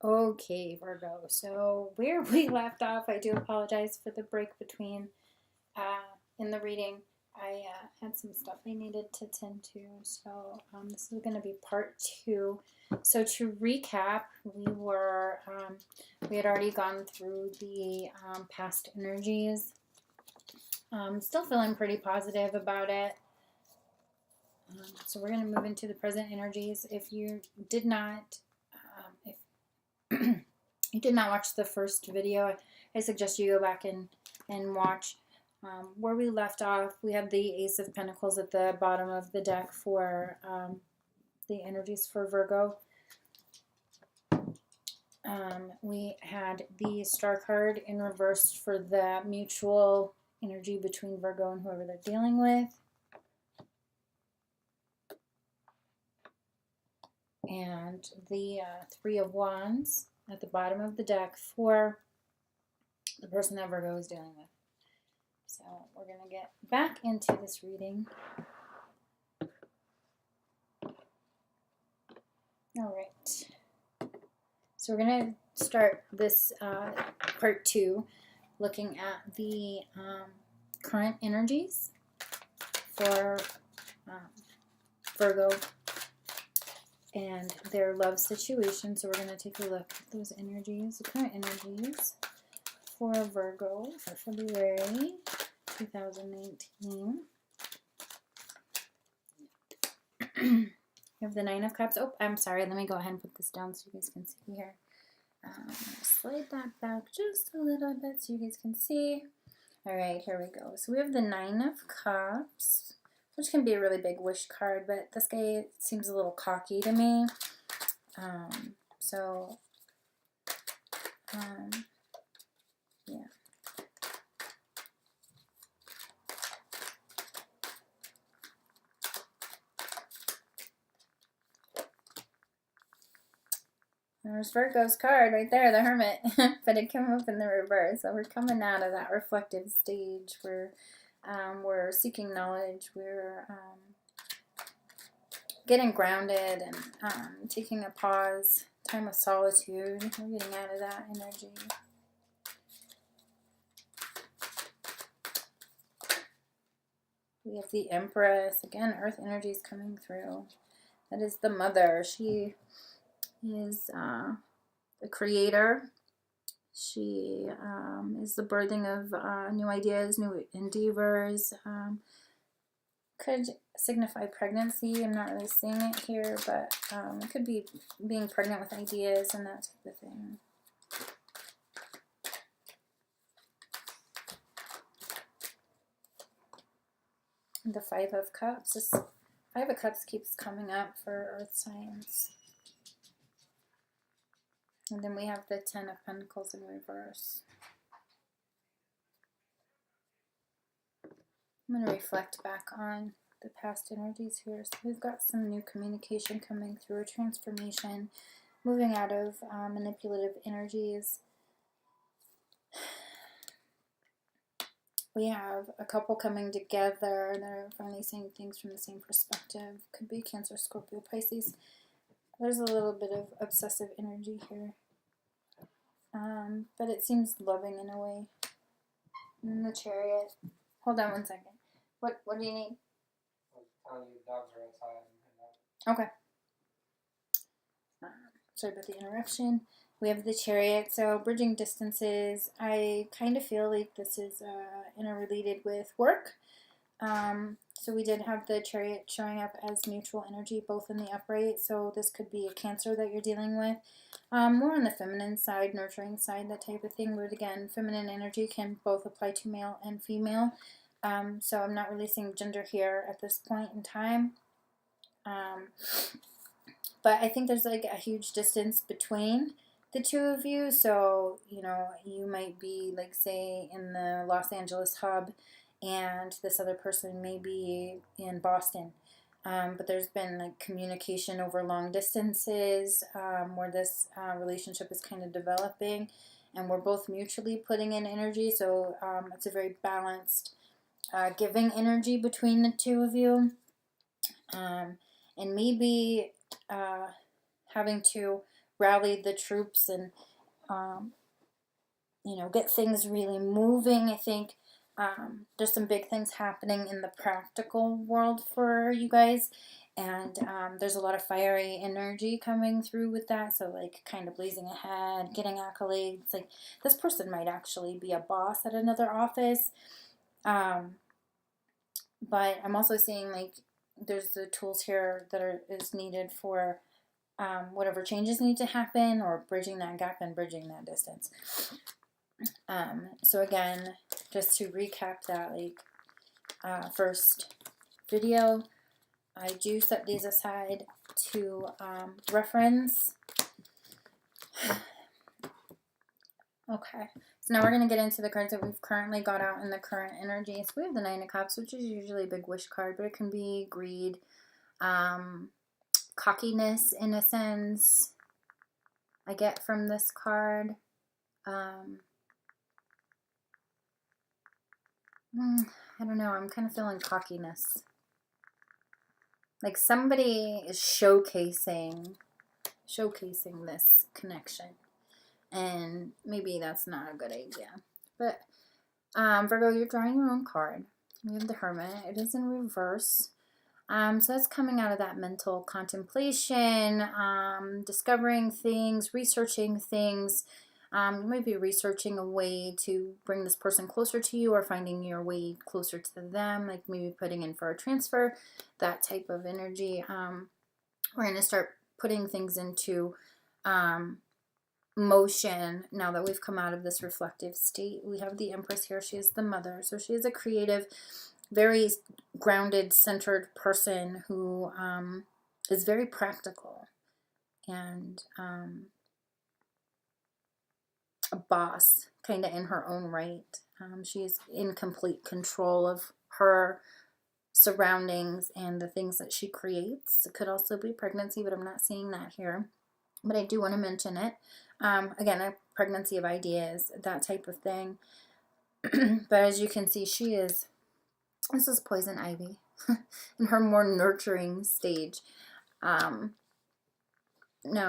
Okay, Virgo. So where we left off, I do apologize for the break between in the reading. I had some stuff I needed to tend to, so this is going to be part two. So to recap, we had already gone through the past energies. Still feeling pretty positive about it. So we're going to move into the present energies. If you did not, if you did not watch the first video, I suggest you go back and watch where we left off. We had the Ace of Pentacles at the bottom of the deck for the energies for Virgo. We had the Star card in reverse for the mutual energy between Virgo and whoever they're dealing with. And the Three of Wands at the bottom of the deck for the person that Virgo is dealing with. So we're going to get back into this reading. All right. So we're going to start this part two looking at the current energies for Virgo and their love situation. So we're going to take a look at those energies, the current energies for Virgo for February 2019. You have the Nine of Cups. Oh, I'm sorry. Let me go ahead and put this down so you guys can see here. Slide that back just a little bit so you guys can see. All right, here we go. So we have the Nine of Cups, which can be a really big wish card, but this guy seems a little cocky to me. Yeah. There's Virgo's card right there, the Hermit, but it came up in the reverse. So we're coming out of that reflective stage where we're seeking knowledge, we're getting grounded and taking a pause, time of solitude. We're getting out of that energy. We have the Empress. Again, Earth energy is coming through. That is the mother. She is the creator. She is the birthing of new ideas, new endeavors. Could signify pregnancy. I'm not really seeing it here, but it could be being pregnant with ideas and that type of thing. The Five of Cups. This Five of Cups keeps coming up for Earth signs. And then we have the Ten of Pentacles in reverse. I'm going to reflect back on the past energies here. So we've got some new communication coming through, transformation, moving out of manipulative energies. We have a couple coming together. They're finally seeing things from the same perspective. Could be Cancer, Scorpio, Pisces. There's a little bit of obsessive energy here. But it seems loving in a way. And the Chariot. Hold on one second. What do you need? I'm telling you, dogs are outside. Okay. Sorry about the interruption. We have the Chariot. So bridging distances. I kind of feel like this is interrelated with work. So we did have the Chariot showing up as neutral energy, both in the upright. So this could be a Cancer that you're dealing with. More on the feminine side, nurturing side, that type of thing. But again, feminine energy can both apply to male and female. So I'm not releasing gender here at this point in time. But I think there's like a huge distance between the two of you. So, you know, you might be like, say, in the Los Angeles hub and this other person may be in Boston. But there's been like communication over long distances where this relationship is kind of developing and we're both mutually putting in energy. So it's a very balanced giving energy between the two of you. And maybe having to rally the troops and, you know, get things really moving. I think there's some big things happening in the practical world for you guys. And there's a lot of fiery energy coming through with that. So, like, kind of blazing ahead, getting accolades. Like, this person might actually be a boss at another office. But I'm also seeing, like, there's the tools here that is needed for whatever changes need to happen, or bridging that gap and bridging that distance. So again, just to recap that, like, first video, I do set these aside to reference. Okay, so now we're going to get into the cards that we've currently got out in the current energy. So we have the Nine of Cups, which is usually a big wish card, but it can be greed, cockiness in a sense, I get from this card. I don't know, I'm kind of feeling cockiness. Like somebody is showcasing this connection. And maybe that's not a good idea. But Virgo, you're drawing your own card. We have the Hermit. It is in reverse. So that's coming out of that mental contemplation, discovering things, researching things. You might be researching a way to bring this person closer to you, or finding your way closer to them, like maybe putting in for a transfer, that type of energy. We're going to start putting things into motion now that we've come out of this reflective state. We have the Empress here. She is the mother. So she is a creative, very grounded, centered person who is very practical and a boss, kind of in her own right. She is in complete control of her surroundings and the things that she creates. It could also be pregnancy, but I'm not seeing that here. But I do want to mention it. Again, a pregnancy of ideas, that type of thing. But as you can see, this is poison ivy in her more nurturing stage. No,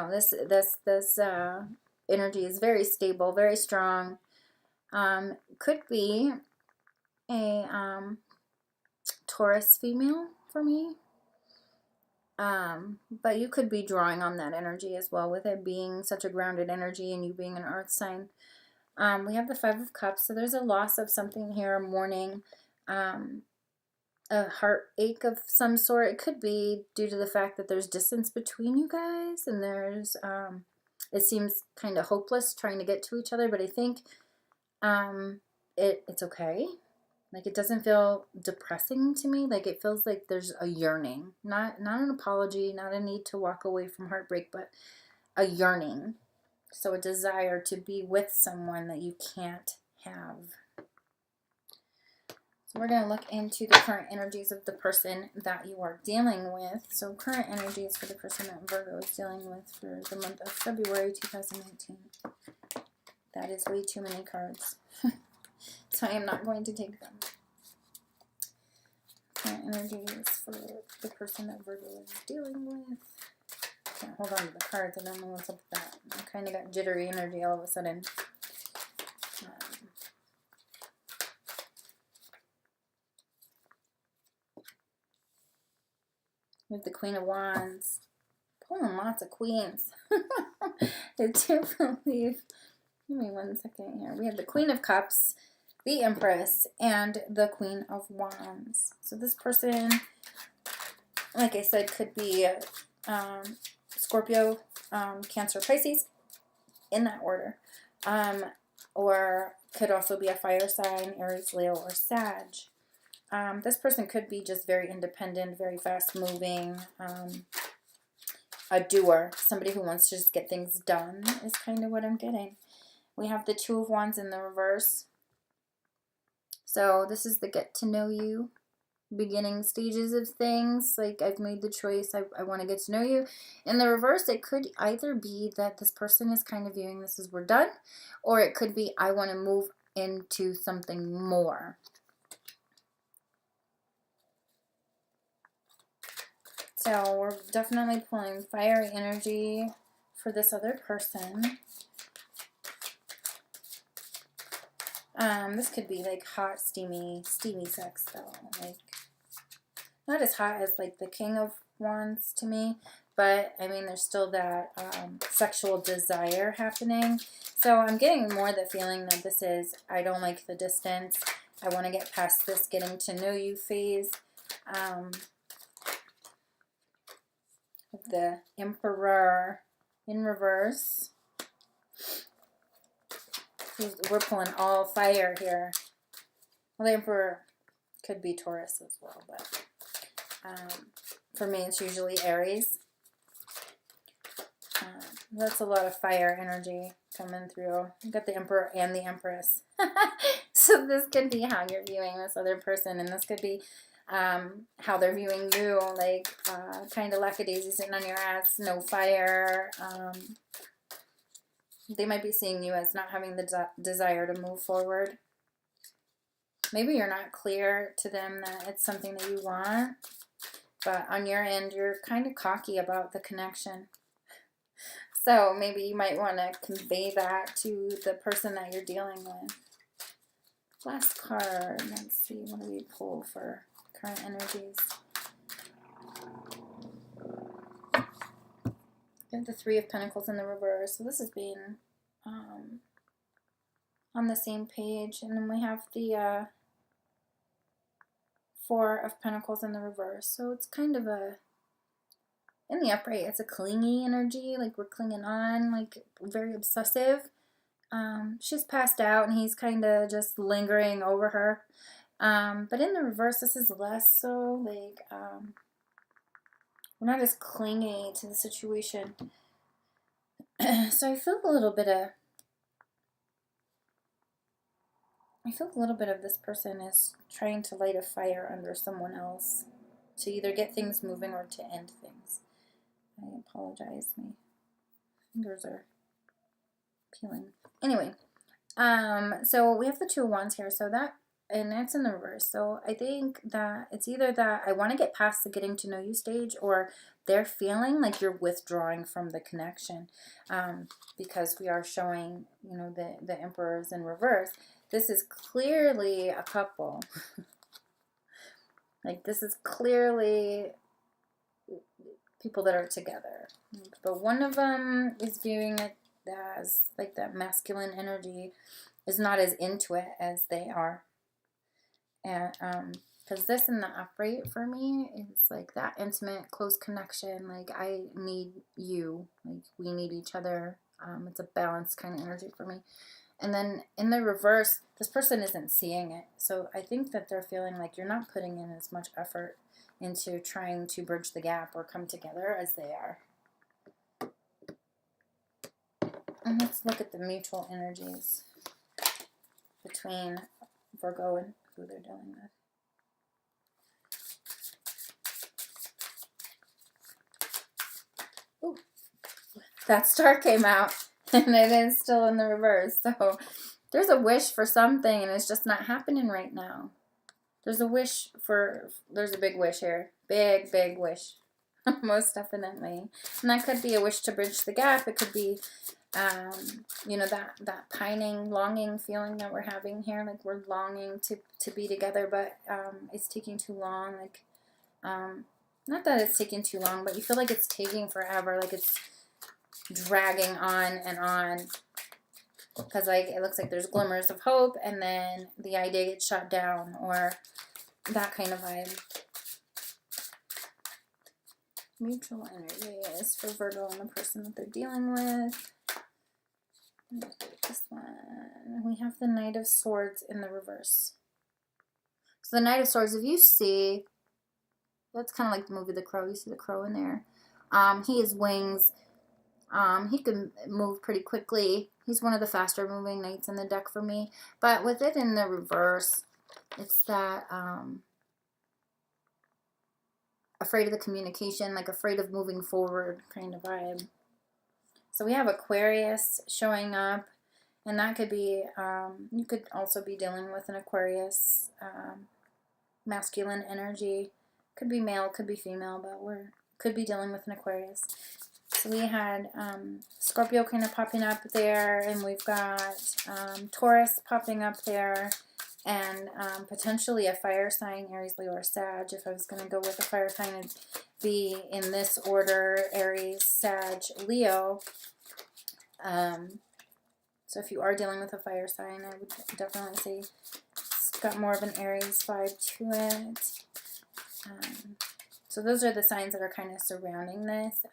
this energy is very stable, very strong. Could be a Taurus female for me. But you could be drawing on that energy as well, with it being such a grounded energy and you being an earth sign. We have the Five of Cups, so there's a loss of something here, mourning, a heartache of some sort. It could be due to the fact that there's distance between you guys, and there's it seems kind of hopeless trying to get to each other, but I think it's okay. Like, it doesn't feel depressing to me. Like, it feels like there's a yearning, not an apology, not a need to walk away from heartbreak, but a yearning. So a desire to be with someone that you can't have. So we're going to look into the current energies of the person that you are dealing with. So current energies for the person that Virgo is dealing with for the month of February 2019. That is way too many cards. So I am not going to take them. Current energies for the person that Virgo is dealing with. Can't hold on to the cards. I don't know what's up with that. I kind of got jittery energy all of a sudden. We have the Queen of Wands. Pulling lots of queens. I do believe. Give me 1 second here. We have the Queen of Cups, the Empress, and the Queen of Wands. So this person, like I said, could be Scorpio, Cancer, Pisces, in that order. Or could also be a fire sign, Aries, Leo, or Sag. This person could be just very independent, very fast moving, a doer, somebody who wants to just get things done is kind of what I'm getting. We have the Two of Wands in the reverse. So this is the get to know you, beginning stages of things. Like, I've made the choice, I want to get to know you. In the reverse, it could either be that this person is kind of viewing this as we're done, or it could be I want to move into something more. So we're definitely pulling fiery energy for this other person. This could be like hot, steamy sex though. Like, not as hot as like the King of Wands to me, but I mean, there's still that sexual desire happening. So I'm getting more the feeling that this is, I don't like the distance. I want to get past this getting to know you phase. The Emperor in reverse. We're pulling all fire here. Well, the Emperor could be Taurus as well, but for me, it's usually Aries. That's a lot of fire energy coming through. You got the Emperor and the Empress. So this could be how you're viewing this other person, and this could be how they're viewing you, like kind of lackadaisy, sitting on your ass, no fire. They might be seeing you as not having the desire to move forward. Maybe you're not clear to them that it's something that you want, but on your end, you're kind of cocky about the connection. So maybe you might want to convey that to the person that you're dealing with. Last card. Let's see. What do we pull for current energies? We have the Three of Pentacles in the reverse. So this is being on the same page. And then we have the Four of Pentacles in the reverse. So it's kind of a, in the upright, it's a clingy energy. Like we're clinging on, like very obsessive. She's passed out and he's kind of just lingering over her. But in the reverse, this is less so. Like, we're not as clingy to the situation. So I feel a little bit of this person is trying to light a fire under someone else to either get things moving or to end things. I apologize. My fingers are peeling. Anyway, so we have the Two of Wands here. So that, and it's in the reverse. So I think that it's either that I want to get past the getting to know you stage, or they're feeling like you're withdrawing from the connection, because we are showing, you know, the Emperor's in reverse. This is clearly a couple. Like, this is clearly people that are together. But one of them is viewing it as, like, that masculine energy is not as into it as they are. And, because this in the upright for me is, like, that intimate, close connection. Like, I need you. Like, we need each other. It's a balanced kind of energy for me. And then in the reverse, this person isn't seeing it. So I think that they're feeling like you're not putting in as much effort into trying to bridge the gap or come together as they are. And let's look at the mutual energies between Virgo and who they're dealing with. Ooh, that star came out. And it is still in the reverse. So there's a wish for something and it's just not happening right now. There's a wish for, there's a big wish here. Big, big wish. Most definitely. And that could be a wish to bridge the gap. It could be, you know, that pining, longing feeling that we're having here. Like we're longing to be together, but it's taking too long. Like, not that it's taking too long, but you feel like it's taking forever. Like it's dragging on and on, because like it looks like there's glimmers of hope and then the idea gets shut down, or that kind of vibe. Mutual energy is for Virgo and the person that they're dealing with. This one, we have the Knight of Swords in the reverse. So the Knight of Swords, if you see, that's kind of like the movie The Crow. You see the crow in there. He has wings. He can move pretty quickly. He's one of the faster moving knights in the deck for me. But with it in the reverse, it's that afraid of the communication, like afraid of moving forward kind of vibe. So we have Aquarius showing up. And that could be, you could also be dealing with an Aquarius, masculine energy. Could be male, could be female, but could be dealing with an Aquarius. So we had Scorpio kind of popping up there, and we've got Taurus popping up there, and potentially a fire sign, Aries, Leo, or Sag. If I was going to go with a fire sign, it'd be in this order: Aries, Sag, Leo. So if you are dealing with a fire sign, I would definitely say it's got more of an Aries vibe to it. So those are the signs that are kind of surrounding this.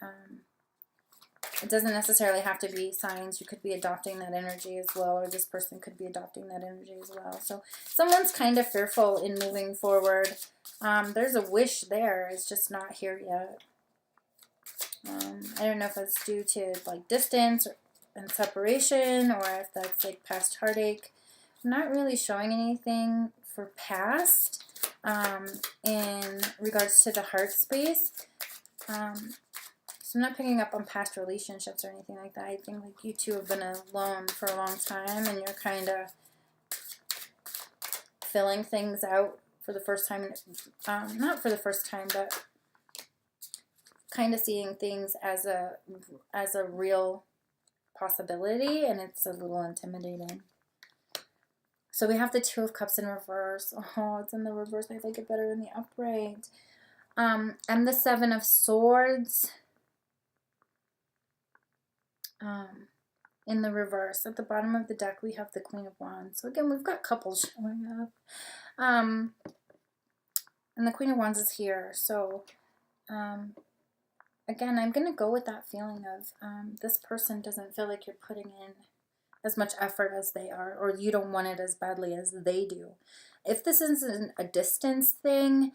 It doesn't necessarily have to be signs. You could be adopting that energy as well, or this person could be adopting that energy as well. So someone's kind of fearful in moving forward. There's a wish there. It's just not here yet. I don't know if it's due to like distance and separation, or if that's like past heartache. I'm not really showing anything for past in regards to the heart space. So I'm not picking up on past relationships or anything like that. I think like you two have been alone for a long time, and you're kind of filling things out for the first time. Not for the first time, but kind of seeing things as a real possibility, and it's a little intimidating. So we have the Two of Cups in reverse. Oh, it's in the reverse. I like it better in the upright. And the Seven of Swords in the reverse. At the bottom of the deck, we have the Queen of Wands. So again, we've got couples showing up. And the Queen of Wands is here. So again, I'm going to go with that feeling of this person doesn't feel like you're putting in as much effort as they are, or you don't want it as badly as they do. If this isn't a distance thing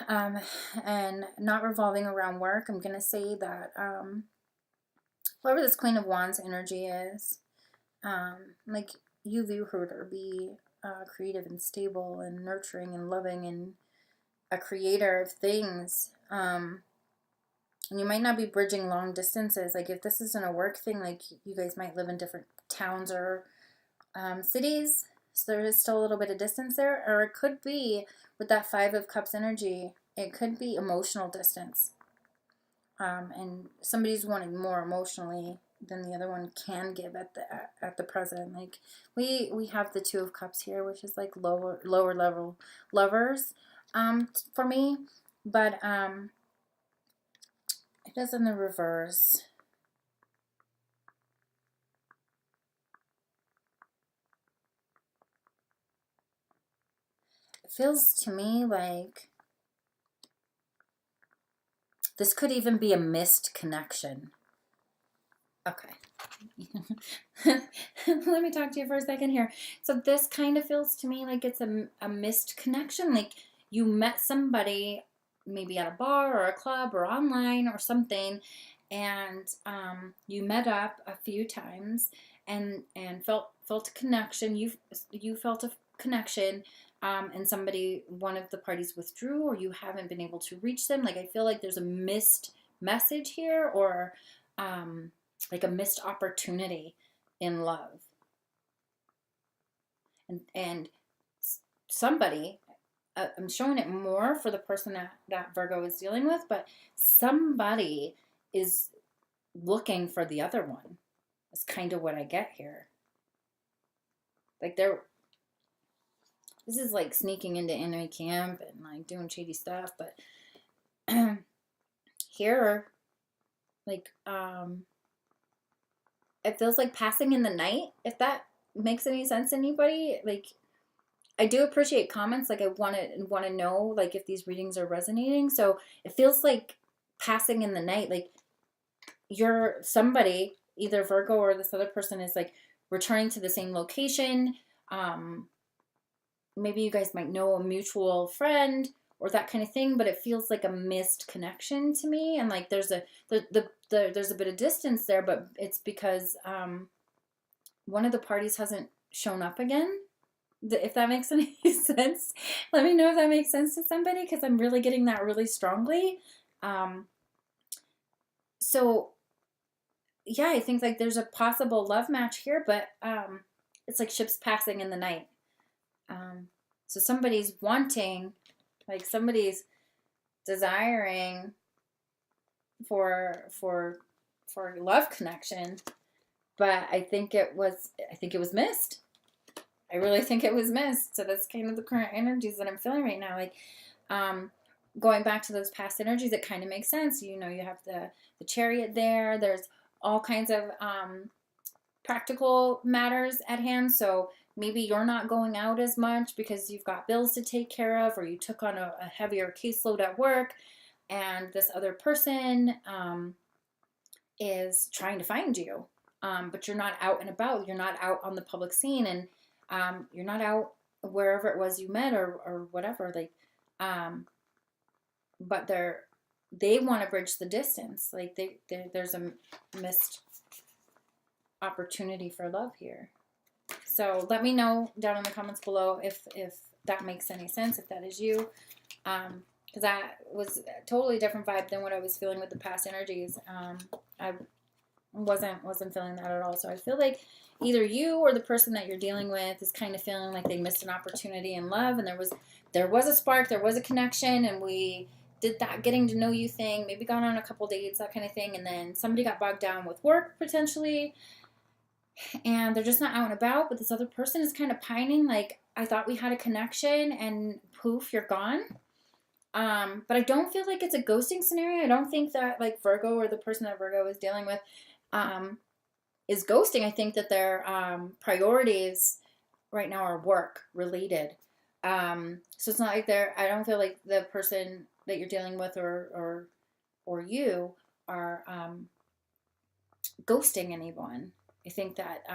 and not revolving around work, I'm going to say that whoever this Queen of Wands energy is, like you view her to be creative and stable and nurturing and loving and a creator of things. And you might not be bridging long distances. Like if this isn't a work thing, like you guys might live in different towns or cities. So there is still a little bit of distance there. Or it could be with that Five of Cups energy, it could be emotional distance. And somebody's wanting more emotionally than the other one can give at the present. Like we have the Two of Cups here, which is like lower level lovers for me. But it is in the reverse. It feels to me like this could even be a missed connection. Okay. Let me talk to you for a second here. So this kind of feels to me like it's a missed connection. Like you met somebody maybe at a bar or a club or online or something, and you met up a few times and felt a connection. You felt a connection, and one of the parties withdrew, or you haven't been able to reach them. Like I feel like there's a missed message here, or like a missed opportunity in love. And somebody, I'm showing it more for the person that Virgo is dealing with, but somebody is looking for the other one. That's kind of what I get here. Like this is like sneaking into enemy camp and like doing shady stuff, but here, like, it feels like passing in the night, if that makes any sense to anybody. Like, I do appreciate comments. Like I want to know like if these readings are resonating. So it feels like passing in the night. Like you're somebody, either Virgo or this other person is like returning to the same location. Maybe you guys might know a mutual friend or that kind of thing, but it feels like a missed connection to me. And like there's a bit of distance there, but it's because one of the parties hasn't shown up again. If that makes any sense, let me know if that makes sense to somebody, because I'm really getting that really strongly. So yeah, I think like there's a possible love match here, but it's like ships passing in the night. So somebody's wanting, like somebody's desiring for love connection, but I think it was missed. I really think it was missed. So that's kind of the current energies that I'm feeling right now. Like, going back to those past energies, it kind of makes sense. You know, you have the Chariot there. There's all kinds of practical matters at hand. So maybe you're not going out as much because you've got bills to take care of, or you took on a heavier caseload at work, and this other person is trying to find you. But you're not out and about. You're not out on the public scene, and you're not out wherever it was you met or whatever. Like, but they want to bridge the distance. Like there's a missed opportunity for love here. So let me know down in the comments below if that makes any sense, if that is you. Because that was a totally different vibe than what I was feeling with the past energies. I wasn't feeling that at all. So I feel like either you or the person that you're dealing with is kind of feeling like they missed an opportunity in love, and there was a spark, there was a connection, and we did that getting to know you thing, maybe gone on a couple dates, that kind of thing, and then somebody got bogged down with work potentially, and they're just not out and about, but this other person is kind of pining, like, I thought we had a connection, and poof, you're gone. But I don't feel like it's a ghosting scenario. I don't think that, like, Virgo or the person that Virgo is dealing with is ghosting. I think that their priorities right now are work related. So it's not like I don't feel like the person that you're dealing with or you are ghosting anyone. I think that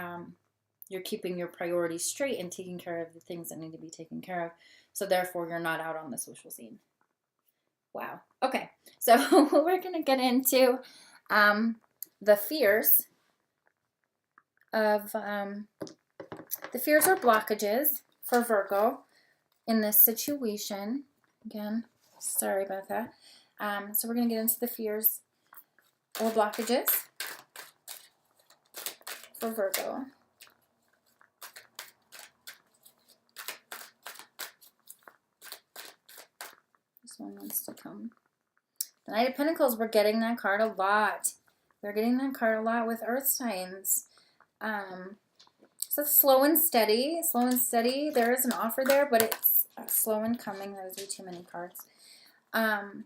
you're keeping your priorities straight and taking care of the things that need to be taken care of. So therefore, you're not out on the social scene. Wow. Okay. So we're going to get into the fears of the fears or blockages for Virgo in this situation. Again, sorry about that. So we're going to get into the fears or blockages for Virgo. This one wants to come. The Knight of Pentacles, we're getting that card a lot. We're getting that card a lot with Earth signs. So slow and steady. Slow and steady. There is an offer there, but it's slow and coming. That is way too many cards. And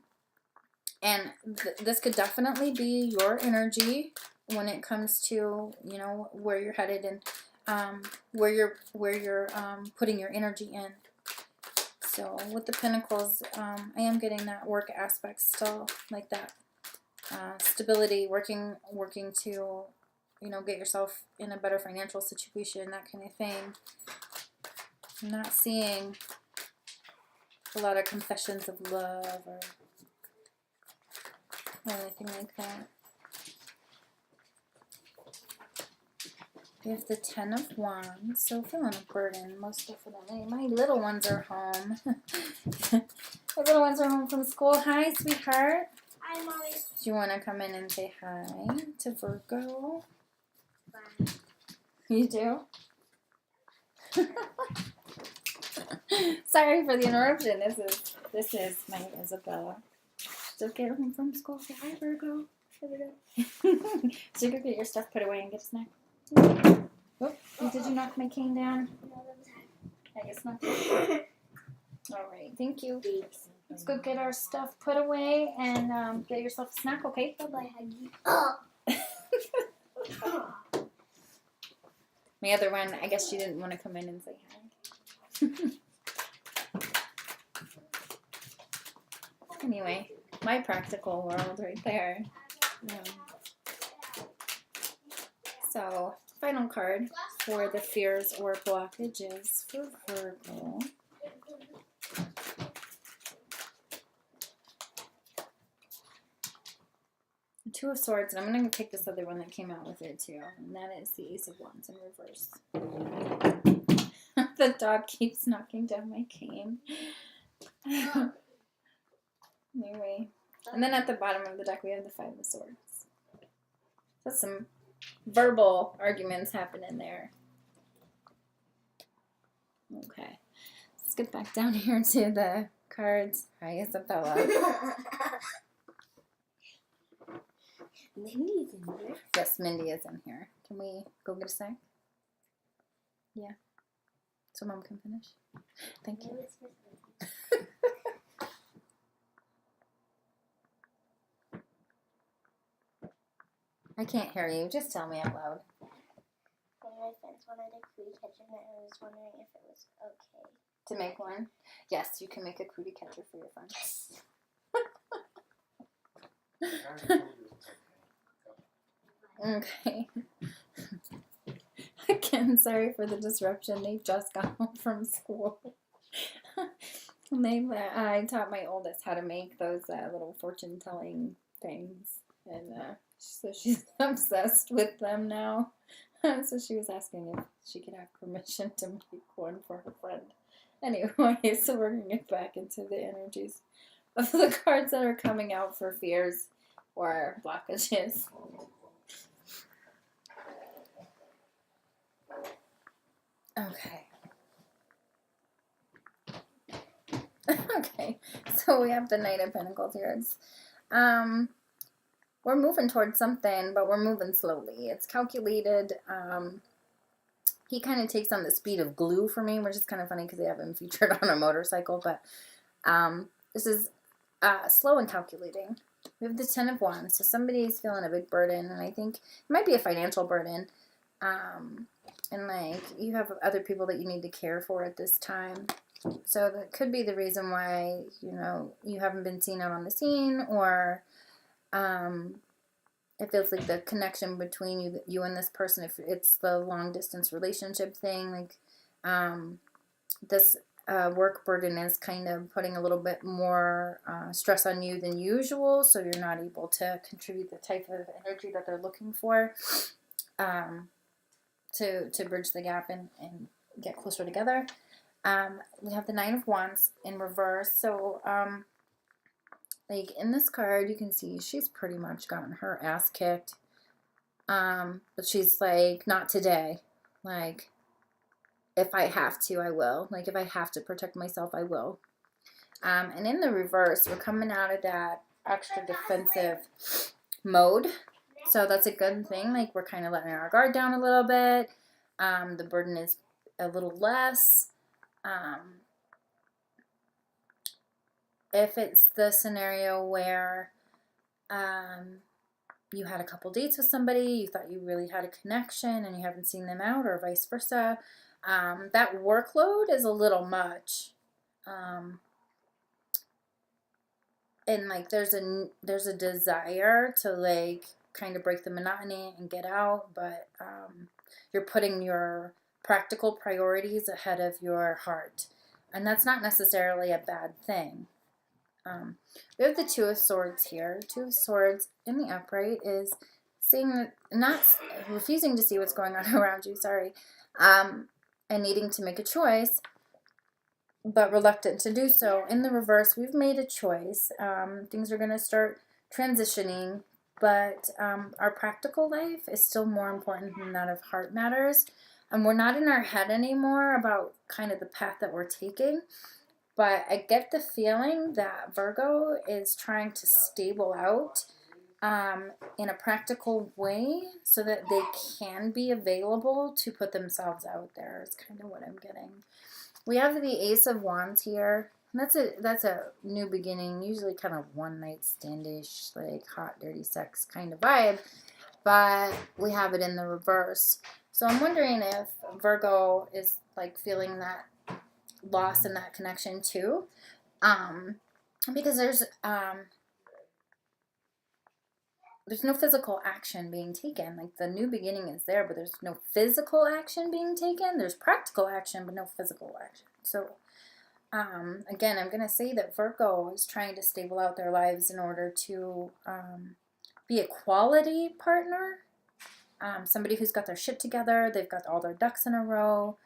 this could definitely be your energy when it comes to, you know, where you're headed and where you're putting your energy in. So with the Pentacles, I am getting that work aspect still, like that stability, working to, you know, get yourself in a better financial situation, that kind of thing. I'm not seeing a lot of confessions of love or anything like that. We have the Ten of Wands, so feeling a burden, most definitely. My little ones are home. My little ones are home from school. Hi, sweetheart. Hi, Mommy. Do you want to come in and say hi to Virgo? Bye. You do? Sorry for the interruption. This is my Isabella. So get home from school. Say hi, Virgo. So go get your stuff put away and get a snack. Oh, did you knock my cane down? I guess not. All right, thank you. Let's go get our stuff put away and get yourself a snack, okay? Bye-bye, Huggy. My other one, I guess she didn't want to come in and say hi. Anyway, my practical world right there. So, final card for the fears or blockages for Virgo. Two of Swords, and I'm going to pick this other one that came out with it too, and that is the Ace of Wands in reverse. The dog keeps knocking down my cane. Anyway, and then at the bottom of the deck we have the Five of Swords. That's some verbal arguments happening there. Okay, let's get back down here to the cards. Hi, Isabella. Mindy's in there. Yes, Mindy is in here. Can we go get a snack? Yeah. So Mom can finish. Thank you. I can't hear you. Just tell me out loud. One of my friends wanted a cootie catcher, and I was wondering if it was okay. To make one? Yes, you can make a cootie catcher for your friends. Okay. Again, sorry for the disruption. They just got home from school. And I taught my oldest how to make those little fortune telling things, and so she's obsessed with them now. So she was asking if she could have permission to make one for her friend. Anyway, so we're gonna get back into the energies of the cards that are coming out for fears or blockages. Okay. Okay, so we have the Knight of Pentacles here. It's, we're moving towards something, but we're moving slowly. It's calculated. He kind of takes on the speed of glue for me, which is kind of funny because they have him featured on a motorcycle, but this is slow and calculating. We have the Ten of Wands, so somebody's feeling a big burden, and I think it might be a financial burden. And like you have other people that you need to care for at this time. So that could be the reason why, you know, you haven't been seen out on the scene, or it feels like the connection between you and this person, if it's the long distance relationship thing, like this work burden is kind of putting a little bit more stress on you than usual, so you're not able to contribute the type of energy that they're looking for to bridge the gap and get closer together. We have the Nine of Wands in reverse. So, like in this card, you can see she's pretty much gotten her ass kicked. But she's like, not today. Like, if I have to, I will. Like, if I have to protect myself, I will. And in the reverse, we're coming out of that extra defensive mode. So that's a good thing. Like, we're kind of letting our guard down a little bit. The burden is a little less. If it's the scenario where you had a couple dates with somebody, you thought you really had a connection and you haven't seen them out, or vice versa, that workload is a little much. And like there's a desire to like kind of break the monotony and get out, but you're putting your practical priorities ahead of your heart, and that's not necessarily a bad thing. We have the Two of Swords here. Two of Swords in the upright is seeing, not refusing to see what's going on around you, and needing to make a choice, but reluctant to do so. In the reverse, we've made a choice. Things are going to start transitioning, but our practical life is still more important than that of heart matters. And we're not in our head anymore about kind of the path that we're taking. But I get the feeling that Virgo is trying to stable out in a practical way so that they can be available to put themselves out there is kind of what I'm getting. We have the Ace of Wands here. And that's a new beginning, usually kind of one night standish, like hot, dirty sex kind of vibe. But we have it in the reverse. So I'm wondering if Virgo is like feeling that loss in that connection too, because there's no physical action being taken. Like the new beginning is there, but there's no physical action being taken. There's practical action, but no physical action. So again, I'm gonna say that Virgo is trying to stable out their lives in order to be a quality partner, somebody who's got their shit together, they've got all their ducks in a row.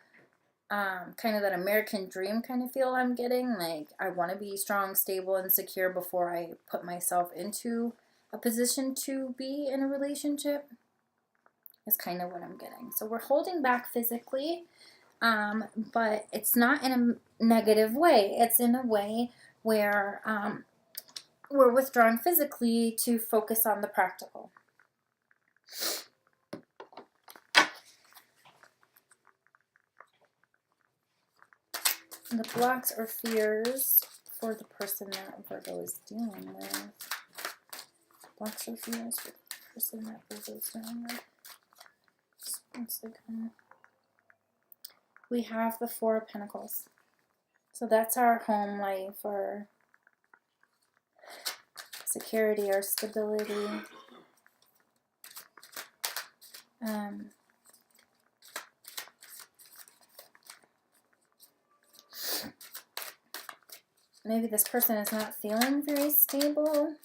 Kind of that American dream kind of feel I'm getting. Like, I want to be strong, stable, and secure before I put myself into a position to be in a relationship is kind of what I'm getting. So we're holding back physically, but it's not in a negative way. It's in a way where we're withdrawing physically to focus on the practical. The blocks or fears for the person that Virgo is dealing with. Blocks or fears for the person that Virgo is dealing with. Once again, we have the Four of Pentacles. So that's our home life, our security, our stability. Maybe this person is not feeling very stable.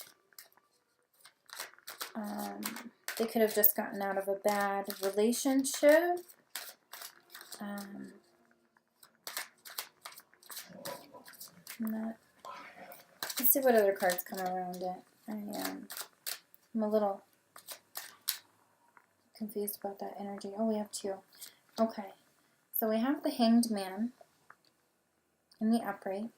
They could have just gotten out of a bad relationship. Let's see what other cards come around it. I'm a little confused about that energy. Oh, we have two. Okay. So we have the Hanged Man in the upright.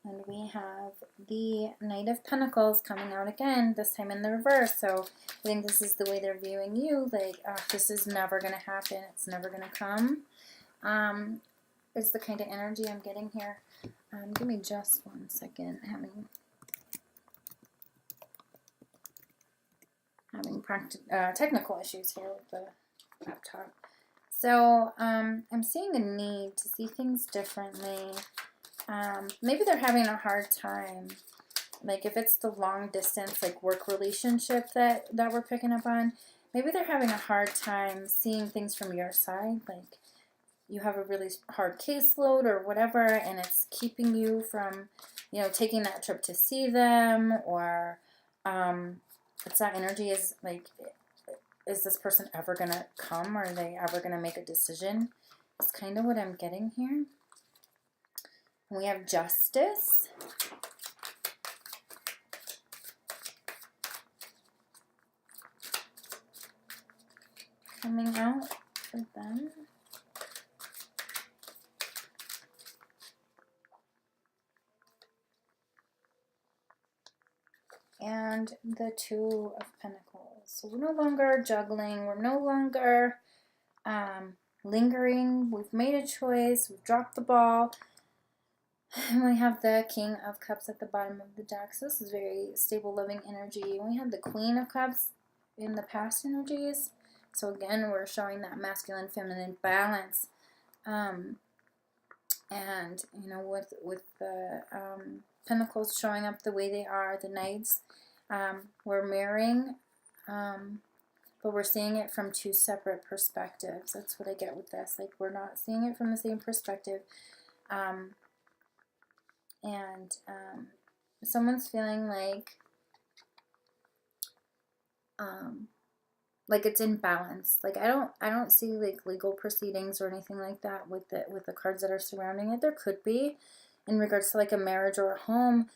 And we have the Knight of Pentacles coming out again, this time in the reverse. So I think this is the way they're viewing you. Like, this is never going to happen. It's never going to come. Is the kind of energy I'm getting here. Give me just 1 second. Having technical issues here with the laptop. So I'm seeing a need to see things differently. Maybe they're having a hard time. Like if it's the long distance, like work relationship that we're picking up on, maybe they're having a hard time seeing things from your side. Like you have a really hard caseload or whatever, and it's keeping you from, you know, taking that trip to see them, or it's that energy is like, is this person ever going to come? Or are they ever going to make a decision? It's kind of what I'm getting here. We have Justice. Coming out for them. And the Two of Pentacles. So we're no longer juggling. We're no longer lingering. We've made a choice. We've dropped the ball. And we have the King of Cups at the bottom of the deck. So this is very stable, loving energy. We have the Queen of Cups in the past energies. So again, we're showing that masculine, feminine balance. And, you know, with the Pentacles showing up the way they are, the Knights, we're mirroring, but we're seeing it from two separate perspectives. That's what I get with this. Like, we're not seeing it from the same perspective. Someone's feeling like it's in balance. Like I don't see like legal proceedings or anything like that with the cards that are surrounding it. There could be in regards to like a marriage or a home,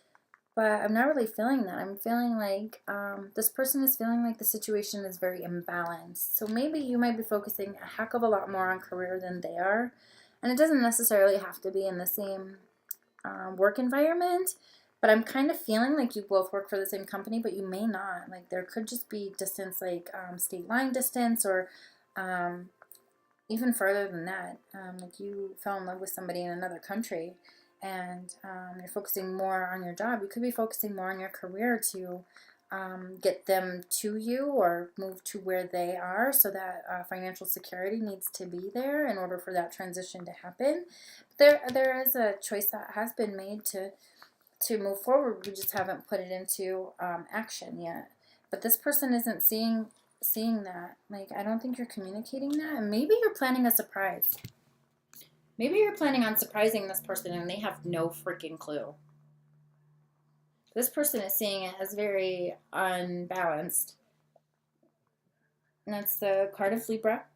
but I'm not really feeling that. I'm feeling like this person is feeling like the situation is very imbalanced. So maybe you might be focusing a heck of a lot more on career than they are, and it doesn't necessarily have to be in the same work environment, but I'm kind of feeling like you both work for the same company, but you may not. Like there could just be distance, like state line distance, or even further than that. Like you fell in love with somebody in another country, and you're focusing more on your job. You could be focusing more on your career to get them to you or move to where they are, so that financial security needs to be there in order for that transition to happen. There is a choice that has been made to move forward. We just haven't put it into action yet. But this person isn't seeing that. Like, I don't think you're communicating that. And maybe you're planning a surprise. Maybe you're planning on surprising this person and they have no freaking clue. This person is seeing it as very unbalanced. And that's the card of Libra.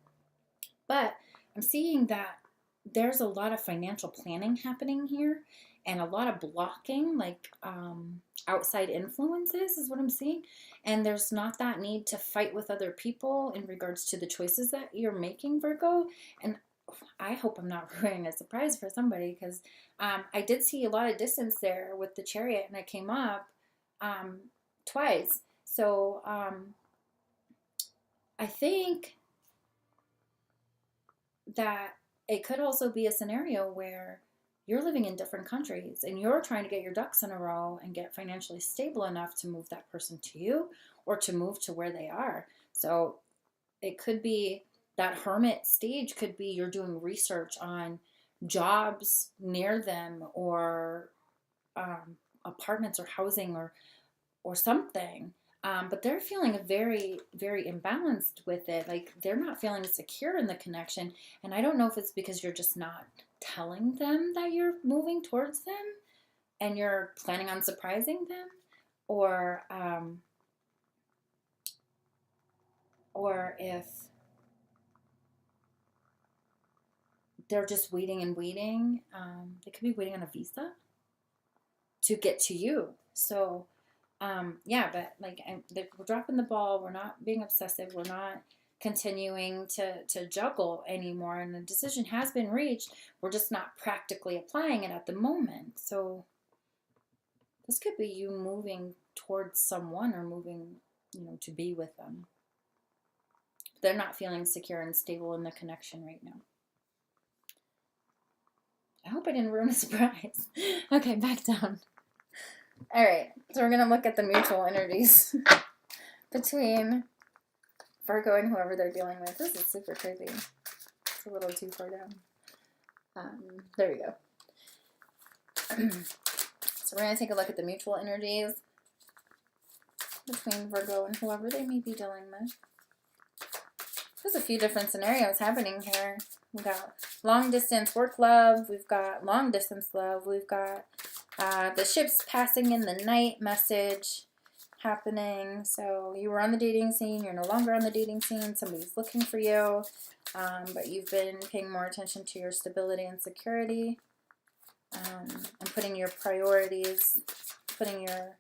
But I'm seeing that there's a lot of financial planning happening here and a lot of blocking, like outside influences is what I'm seeing. And there's not that need to fight with other people in regards to the choices that you're making, Virgo. And I hope I'm not ruining a surprise for somebody, because I did see a lot of distance there with the Chariot, and I came up twice. So I think that it could also be a scenario where you're living in different countries and you're trying to get your ducks in a row and get financially stable enough to move that person to you or to move to where they are. So it could be that hermit stage could be you're doing research on jobs near them or apartments or housing or something. But they're feeling very, very imbalanced with it. Like they're not feeling secure in the connection. And I don't know if it's because you're just not telling them that you're moving towards them and you're planning on surprising them, or if they're just waiting and waiting. They could be waiting on a visa to get to you. So yeah, but like we're dropping the ball. We're not being obsessive. We're not continuing to juggle anymore. And the decision has been reached. We're just not practically applying it at the moment. So this could be you moving towards someone or moving, to be with them. They're not feeling secure and stable in the connection right now. I hope I didn't ruin a surprise. Okay, back down. All right, so we're going to look at the mutual energies between Virgo and whoever they're dealing with. This is super crazy. It's a little too far down. There we go. So we're going to take a look at the mutual energies between Virgo and whoever they may be dealing with. There's a few different scenarios happening here. We've got long distance work love. We've got long distance love. We've got the ships passing in the night message happening. So you were on the dating scene. You're no longer on the dating scene. Somebody's looking for you. But you've been paying more attention to your stability and security. And putting your priorities, putting your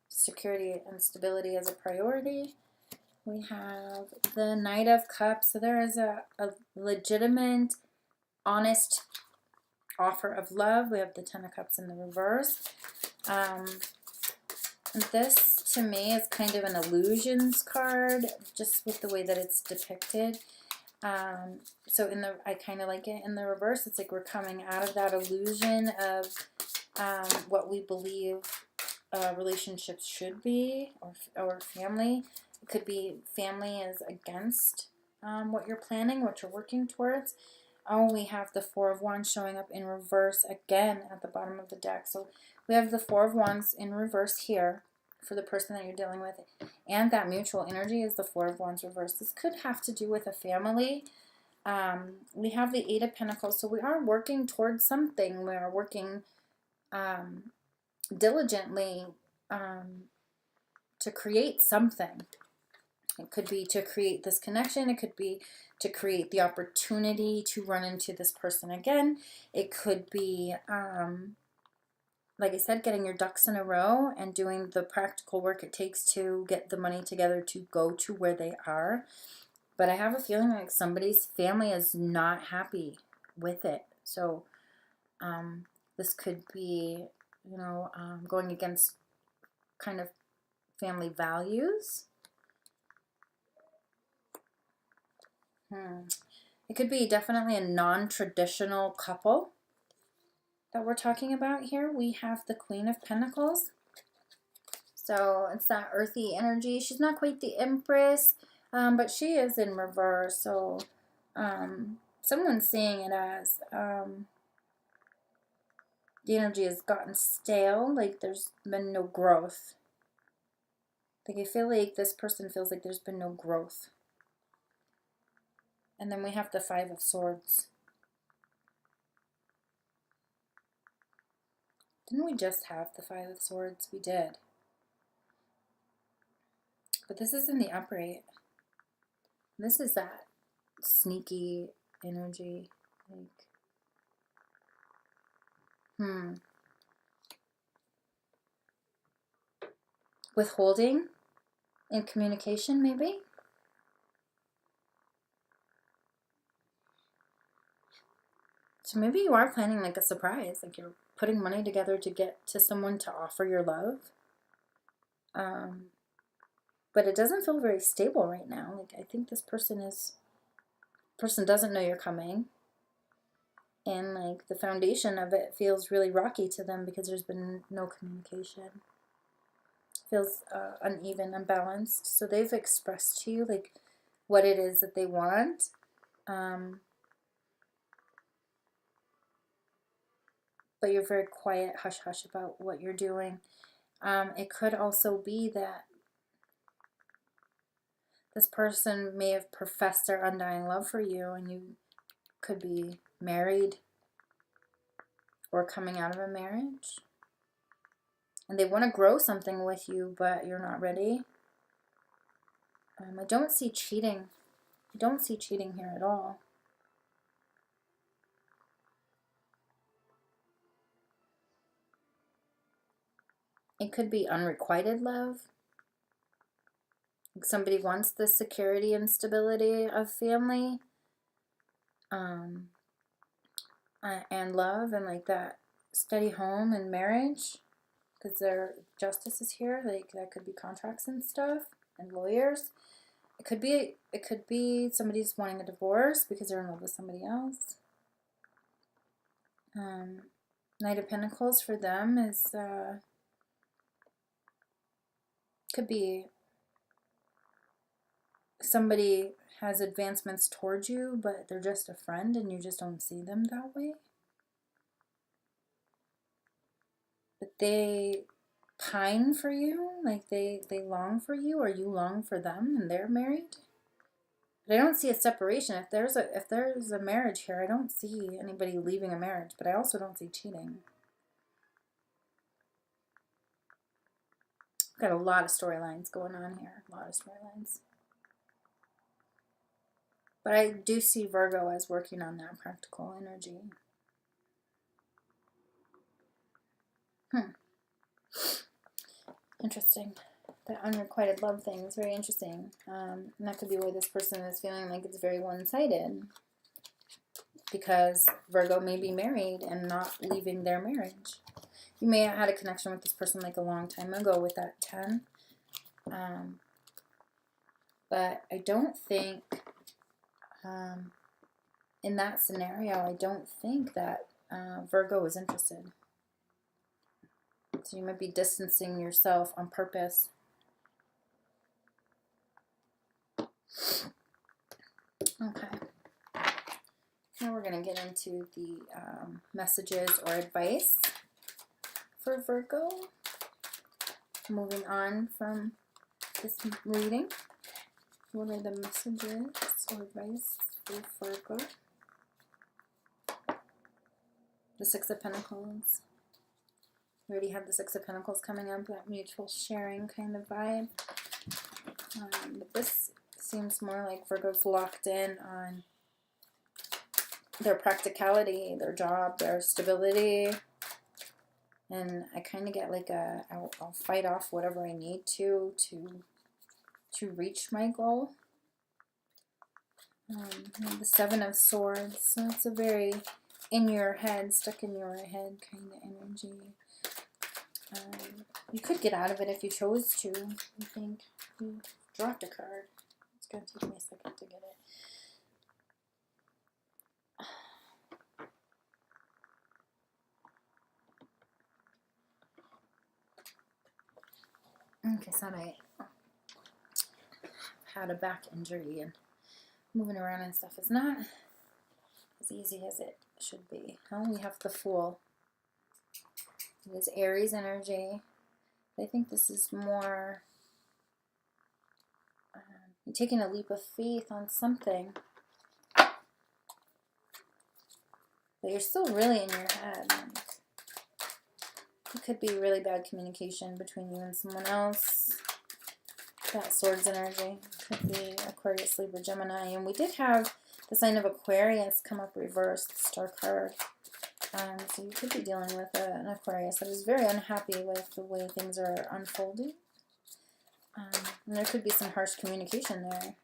security and stability as a priority. We have the Knight of Cups. So there is a legitimate, honest offer of love. We have the Ten of Cups in the reverse. This, to me, is kind of an illusions card, just with the way that it's depicted. So I kind of like it in the reverse. It's like we're coming out of that illusion of what we believe relationships should be, or family. It could be family is against what you're planning, what you're working towards. Oh, we have the Four of Wands showing up in reverse again at the bottom of the deck. So we have the Four of Wands in reverse here for the person that you're dealing with. And that mutual energy is the Four of Wands reverse. This could have to do with a family. We have the Eight of Pentacles. So we are working towards something. We are working diligently to create something. It could be to create this connection. It could be to create the opportunity to run into this person again. It could be, like I said, getting your ducks in a row and doing the practical work it takes to get the money together to go to where they are. But I have a feeling like somebody's family is not happy with it. So this could be, going against kind of family values. It could be definitely a non-traditional couple that we're talking about here. We have the Queen of Pentacles. So it's that earthy energy. She's not quite the Empress, but she is in reverse. So someone's seeing it as the energy has gotten stale, like there's been no growth. Like I feel like this person feels like there's been no growth. And then we have the Five of Swords. Didn't we just have the Five of Swords? We did. But this is in the upright. This is that sneaky energy. Like, withholding in communication, maybe? So maybe you are planning like a surprise, like you're putting money together to get to someone to offer your love. But it doesn't feel very stable right now. Like, I think this person doesn't know you're coming. And like the foundation of it feels really rocky to them because there's been no communication. Feels uneven, unbalanced. So they've expressed to you like what it is that they want. But you're very quiet, hush hush about what you're doing. It could also be that this person may have professed their undying love for you, and you could be married or coming out of a marriage. And they want to grow something with you, but you're not ready. I don't see cheating. I don't see cheating here at all. It could be unrequited love. Like somebody wants the security and stability of family, and love, and like that steady home and marriage, because their justice is here. Like that could be contracts and stuff and lawyers. It could be somebody's wanting a divorce because they're in love with somebody else. Knight of Pentacles for them is could be somebody has advancements towards you, but they're just a friend and you just don't see them that way. But they pine for you, like they long for you, or you long for them, and they're married. But I don't see a separation. If there's a marriage here, I don't see anybody leaving a marriage, but I also don't see cheating. Got a lot of storylines going on here. A lot of storylines. But I do see Virgo as working on that practical energy. Interesting. The unrequited love thing is very interesting. And that could be why this person is feeling like it's very one-sided. Because Virgo may be married and not leaving their marriage. You may have had a connection with this person like a long time ago with that 10. But I don't think, in that scenario, I don't think that Virgo is interested. So you might be distancing yourself on purpose. Okay. Now we're going to get into the messages or advice for Virgo. Moving on from this reading. What are the messages or advice for Virgo? The Six of Pentacles. We already have the Six of Pentacles coming up, that mutual sharing kind of vibe. But this seems more like Virgo's locked in on their practicality, their job, their stability. And I kind of get like I'll fight off whatever I need to reach my goal. The Seven of Swords. So it's a very in your head, stuck in your head kind of energy. You could get out of it if you chose to. I think you dropped a card. It's going to take me a second to get it. Okay, so I had a back injury and moving around and stuff is not as easy as it should be. Oh, we have the Fool. It is Aries energy. I think this is more you're taking a leap of faith on something, but you're still really in your head. It could be really bad communication between you and someone else. That Swords energy could be Aquarius, Libra, Gemini, and we did have the sign of Aquarius come up reversed, Star card. So you could be dealing with an Aquarius that is very unhappy with the way things are unfolding. And there could be some harsh communication there.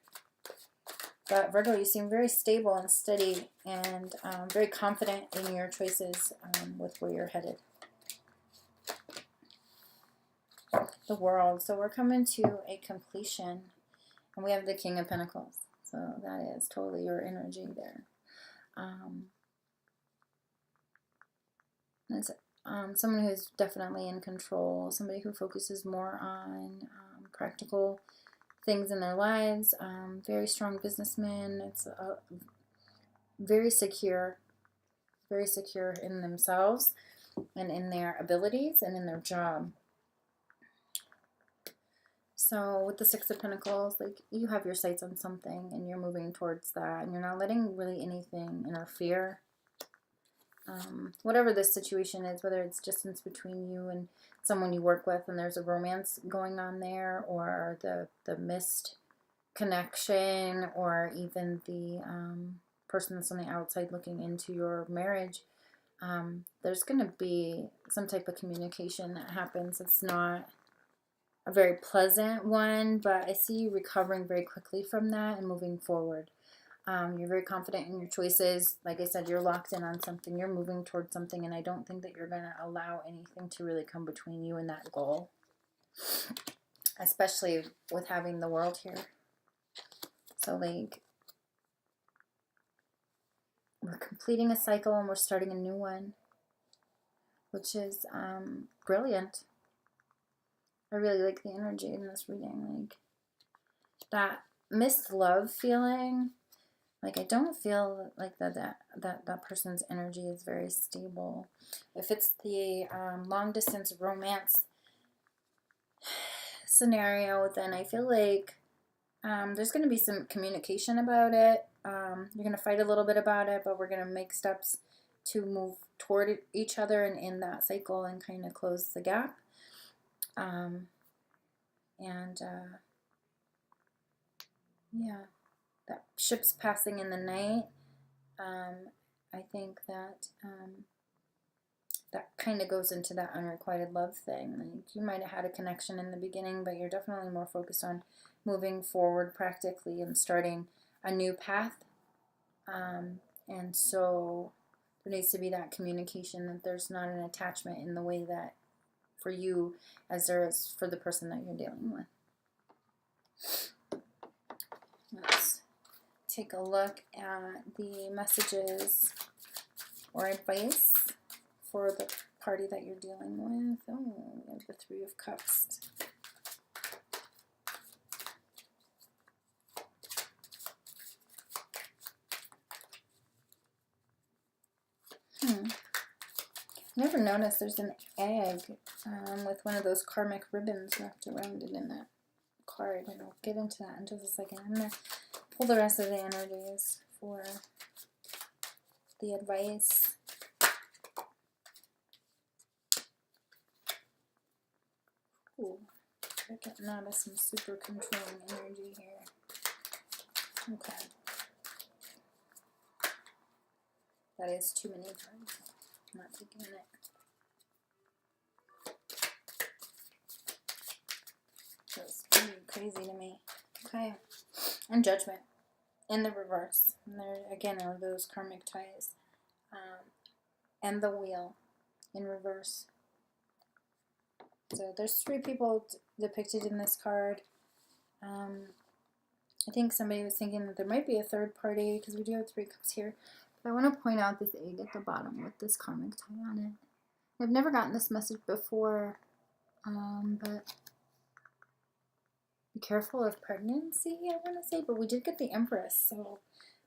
But Virgo, you seem very stable and steady and very confident in your choices with where you're headed. the World. So we're coming to a completion. And we have the King of Pentacles. So that is totally your energy there. It's someone who's definitely in control. Somebody who focuses more on practical things in their lives. Very strong businessman. It's very secure in themselves and in their abilities and in their job. So with the Six of Pentacles, like, you have your sights on something and you're moving towards that, and you're not letting really anything interfere. Whatever this situation is, whether it's distance between you and someone you work with and there's a romance going on there, or the missed connection, or even the person that's on the outside looking into your marriage, there's going to be some type of communication that happens. It's not a very pleasant one, but I see you recovering very quickly from that and moving forward. You're very confident in your choices. Like I said, you're locked in on something. You're moving towards something, and I don't think that you're going to allow anything to really come between you and that goal, especially with having the World here. So, like, we're completing a cycle and we're starting a new one, which is brilliant. I really like the energy in this reading. Like, that missed love feeling, like, I don't feel like that person's energy is very stable. If it's the long distance romance scenario, then I feel like there's going to be some communication about it. You're going to fight a little bit about it, but we're going to make steps to move toward each other and in that cycle and kind of close the gap. Yeah, that ship's passing in the night. I think that that kind of goes into that unrequited love thing. Like, you might have had a connection in the beginning, but you're definitely more focused on moving forward practically and starting a new path. And so there needs to be that communication, that there's not an attachment in the way that for you as there is for the person that you're dealing with. Let's take a look at the messages or advice for the party that you're dealing with. Oh, we have the Three of Cups. Never noticed there's an egg with one of those karmic ribbons wrapped around it in that card. And I'll get into that in just a second. I'm going to pull the rest of the energies for the advice. Ooh, we're getting out of some super controlling energy here. Okay. That is too many cards. I'm not taking it. Feels pretty crazy to me. Okay. And Judgment in the reverse. And there again are those karmic ties. And the Wheel in reverse. So there's three people depicted in this card. I think somebody was thinking that there might be a third party because we do have Three Cups here. But I want to point out this egg at the bottom with this karmic tie on it. I've never gotten this message before, but be careful of pregnancy, I want to say. But we did get the Empress, so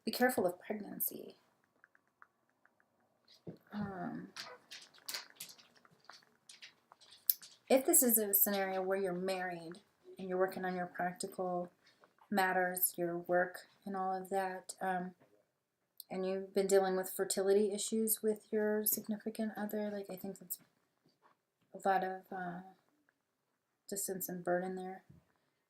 be careful of pregnancy. If this is a scenario where you're married and you're working on your practical matters, your work and all of that, and you've been dealing with fertility issues with your significant other, like, I think that's a lot of distance and burden there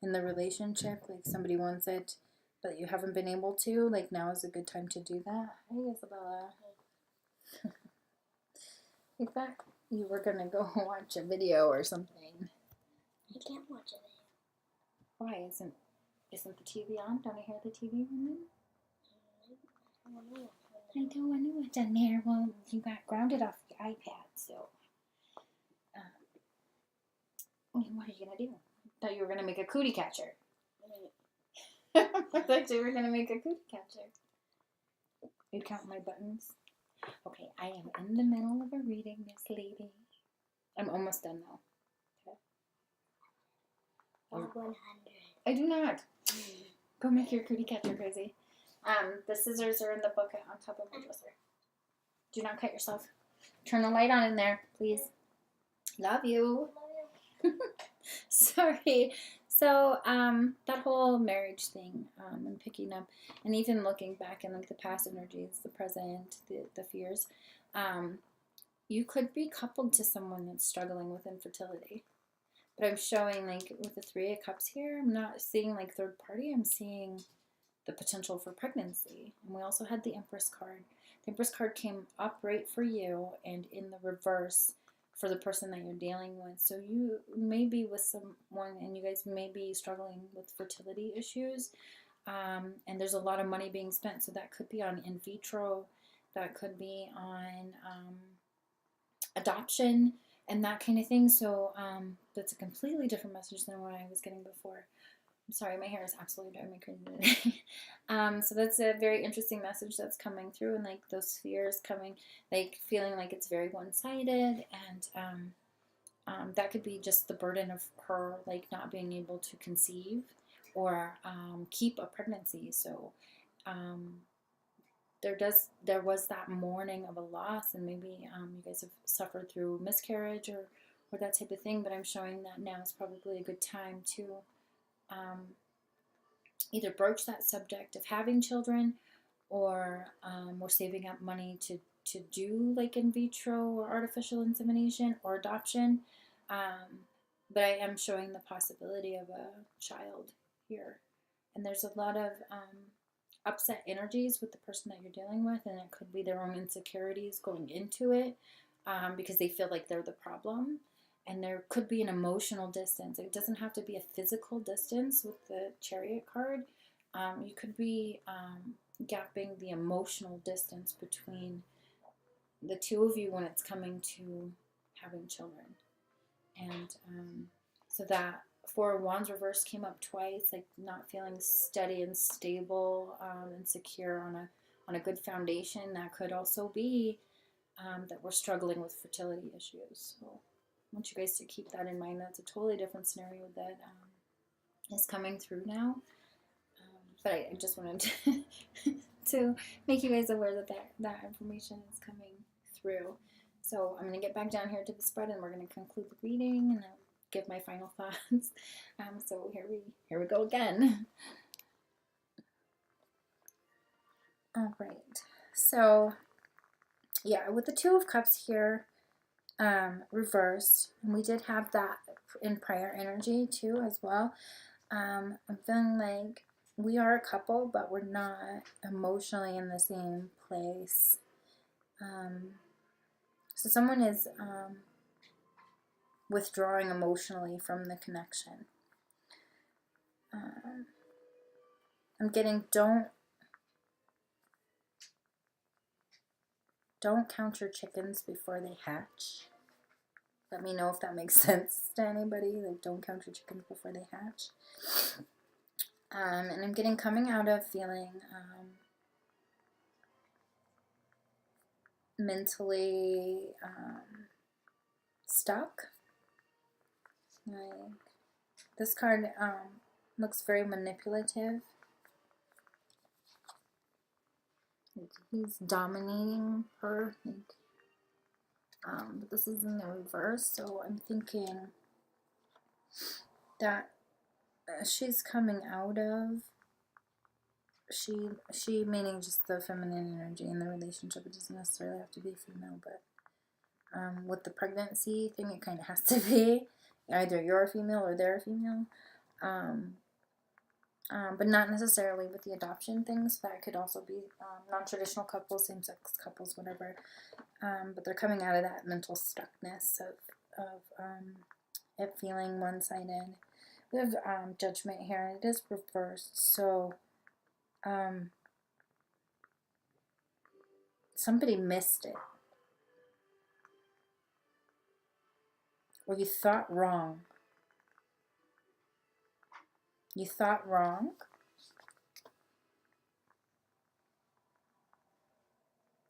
in the relationship. Like, somebody wants it, but you haven't been able to. Like, now is a good time to do that. Hey, Isabella. In fact, you were going to go watch a video or something. I can't watch it. Why? Isn't the TV on? Don't I hear the TV running? I don't want to watch on there. Well, you got grounded off the iPad, so. What are you going to do? I thought you were going to make a cootie catcher. I thought you were going to make a cootie catcher. You count my buttons? Okay, I am in the middle of a reading, Miss Lady. I'm almost done though. Okay. 100. I do not. Go make your cootie catcher, crazy. The scissors are in the bucket on top of my dresser. Do not cut yourself. Turn the light on in there, please. Love you. Sorry. So, that whole marriage thing, and picking up, and even looking back in like the past energies, the present, the fears, you could be coupled to someone that's struggling with infertility. But I'm showing like with the 3 of Cups here, I'm not seeing like third party. I'm seeing the potential for pregnancy. And we also had the Empress card. The Empress card came up right for you and in the reverse for the person that you're dealing with. So you may be with someone and you guys may be struggling with fertility issues. And there's a lot of money being spent. So that could be on in vitro. That could be on adoption and that kind of thing. So that's a completely different message than what I was getting before. I'm sorry, my hair is absolutely driving me crazy today. So that's a very interesting message that's coming through, and like those fears coming, like feeling like it's very one-sided, and that could be just the burden of her like not being able to conceive or keep a pregnancy. So there was that mourning of a loss, and maybe you guys have suffered through miscarriage or that type of thing. But I'm showing that now is probably a good time to either broach that subject of having children, or we're saving up money to do like in vitro or artificial insemination or adoption. But I am showing the possibility of a child here. And there's a lot of upset energies with the person that you're dealing with, and it could be their own insecurities going into it because they feel like they're the problem. And there could be an emotional distance. It doesn't have to be a physical distance with the Chariot card. You could be gapping the emotional distance between the two of you when it's coming to having children. And so that 4 of Wands reverse came up twice, like not feeling steady and stable and secure on a good foundation. That could also be that we're struggling with fertility issues. So I want you guys to keep that in mind. That's a totally different scenario that is coming through now. But I just wanted to make you guys aware that information is coming through. So I'm going to get back down here to the spread, and we're going to conclude the reading, and I'll give my final thoughts. So here we go again. All right. So yeah, with the 2 of Cups here, reversed, and we did have that in prior energy too as well. I'm feeling like we are a couple, but we're not emotionally in the same place. So someone is withdrawing emotionally from the connection. I'm getting don't count your chickens before they hatch. Let me know if that makes sense to anybody. Like, don't count your chickens before they hatch. And I'm getting coming out of feeling mentally stuck. Like, this card looks very manipulative. He's dominating her. But this is in the reverse, so I'm thinking that she's coming out of, she meaning just the feminine energy in the relationship. It doesn't necessarily have to be female, but with the pregnancy thing, it kind of has to be either you're a female or they're a female. But not necessarily with the adoption things. That could also be non-traditional couples, same-sex couples, whatever. But they're coming out of that mental stuckness of it feeling one-sided. We have Judgment here, and it is reversed. So somebody missed it, or you thought wrong. You thought wrong.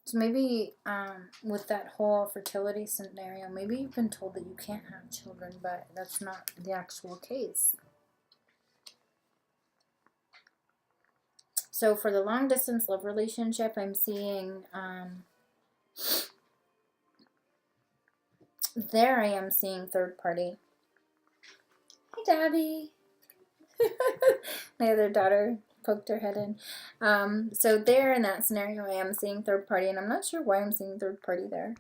So maybe with that whole fertility scenario, maybe you've been told that you can't have children, but that's not the actual case. So for the long distance love relationship, I'm seeing there I am seeing third party. Hi, Daddy. My other daughter poked her head in. So there in that scenario, I am seeing third party, and I'm not sure why I'm seeing third party there.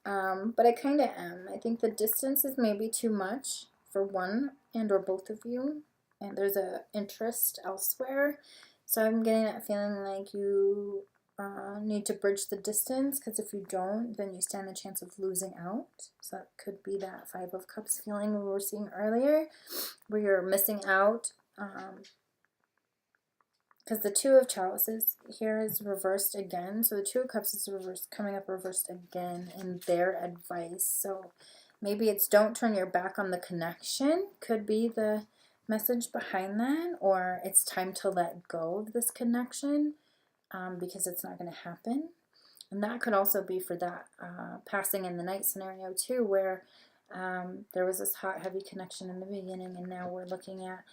But I kind of am. I think the distance is maybe too much for one and or both of you, and there's a interest elsewhere. So I'm getting that feeling like you need to bridge the distance, because if you don't, then you stand a chance of losing out. So that could be that Five of Cups feeling we were seeing earlier, where you're missing out. Because the Two of Chalices here is reversed again. So the Two of Cups is reversed, coming up reversed again in their advice. So maybe it's don't turn your back on the connection, could be the message behind that. Or it's time to let go of this connection because it's not going to happen. And that could also be for that passing in the night scenario too, where there was this hot, heavy connection in the beginning, and now we're looking at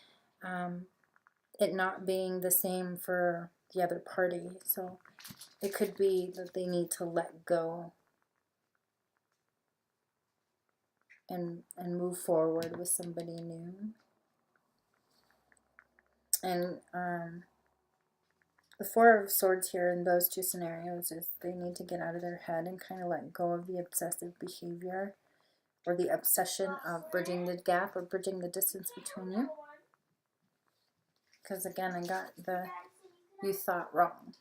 it not being the same for the other party. So it could be that they need to let go and move forward with somebody new. And the Four of Swords here in those two scenarios is they need to get out of their head and kind of let go of the obsessive behavior or the obsession of bridging the gap or bridging the distance between you. Because again, I got the you thought wrong.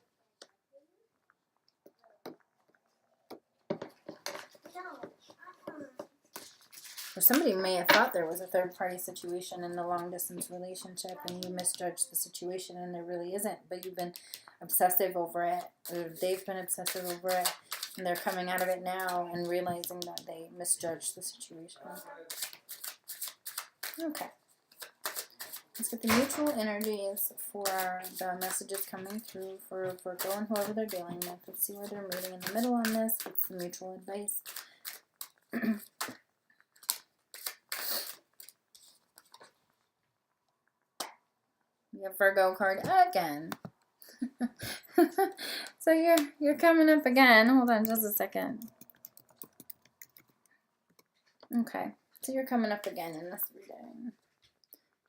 Or somebody may have thought there was a third party situation in the long distance relationship, and you misjudged the situation, and there really isn't. But you've been obsessive over it, or they've been obsessive over it, and they're coming out of it now and realizing that they misjudged the situation. Okay. Let's get the mutual energies for the messages coming through for Virgo and whoever they're dealing with. Let's see where they're meeting in the middle on this. What's the mutual advice? We have Virgo card again. So you're coming up again. Hold on just a second. Okay. So you're coming up again in this reading.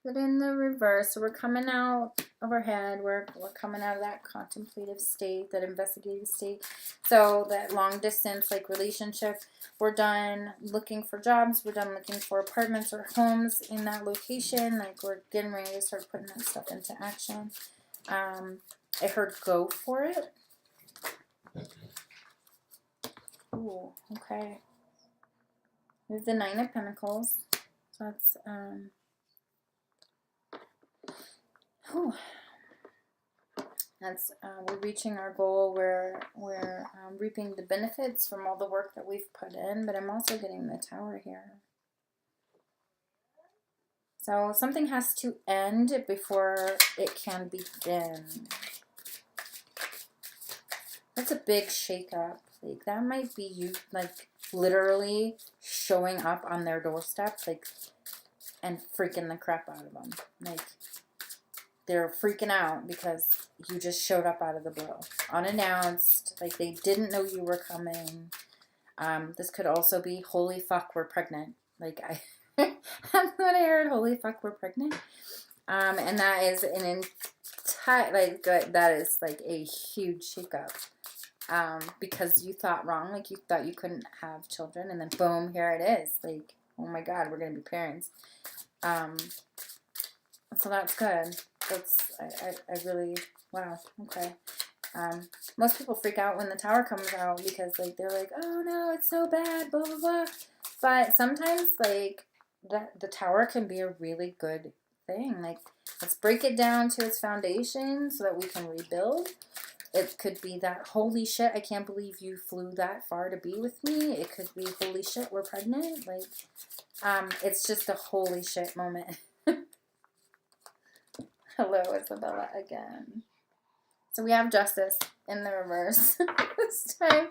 But in the reverse, so we're coming out of our head. We're coming out of that contemplative state, that investigative state. So that long distance like relationship, we're done looking for jobs. We're done looking for apartments or homes in that location. Like we're getting ready to start putting that stuff into action. I heard go for it. Ooh, okay. We have the Nine of Pentacles. So that's that's we're reaching our goal. We're reaping the benefits from all the work that we've put in, but I'm also getting the Tower here. So something has to end before it can begin. That's a big shakeup. Like that might be you, like literally showing up on their doorstep, like, and freaking the crap out of them. Like they're freaking out because you just showed up out of the blue, unannounced. Like they didn't know you were coming. This could also be holy fuck, we're pregnant. Like that's what I heard. Holy fuck, we're pregnant. And that is an entire that is like a huge shakeup. Because you thought wrong, like you thought you couldn't have children, and then boom, here it is. Like, oh my God, we're gonna be parents. So that's good. That's I really, wow, okay. Most people freak out when the Tower comes out because like they're like, oh no, it's so bad, blah blah blah. But sometimes like the Tower can be a really good thing. Like let's break it down to its foundation so that we can rebuild. It could be that, holy shit, I can't believe you flew that far to be with me. It could be, holy shit, we're pregnant. Like, it's just a holy shit moment. Hello, Isabella again. So we have Justice in the reverse this time.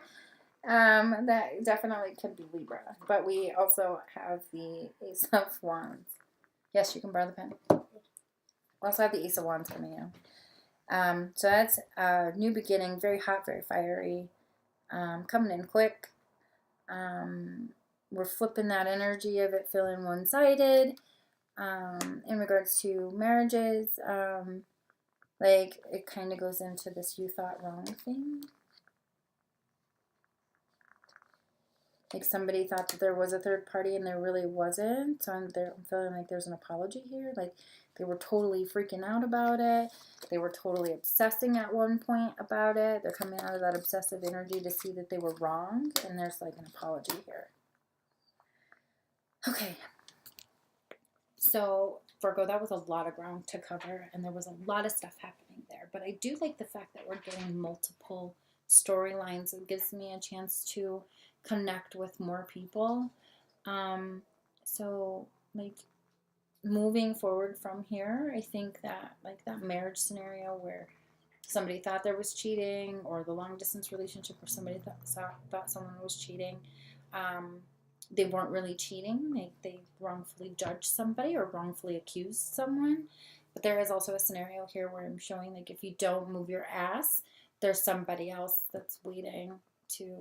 That definitely could be Libra. But we also have the Ace of Wands. Yes, you can borrow the pen. We also have the Ace of Wands coming in. So that's a new beginning, very hot, very fiery, coming in quick. We're flipping that energy of it feeling one-sided. In regards to marriages, like it kind of goes into this you thought wrong thing. Like somebody thought that there was a third party and there really wasn't. So I'm feeling like there's an apology here. Like they were totally freaking out about it. They were totally obsessing at one point about it. They're coming out of that obsessive energy to see that they were wrong. And there's like an apology here. Okay. So Virgo, that was a lot of ground to cover. And there was a lot of stuff happening there. But I do like the fact that we're getting multiple storylines. It gives me a chance to connect with more people. So like moving forward from here, I think that like that marriage scenario where somebody thought there was cheating, or the long distance relationship where somebody thought someone was cheating, they weren't really cheating. They wrongfully judged somebody or wrongfully accused someone. But there is also a scenario here where I'm showing like if you don't move your ass, there's somebody else that's waiting to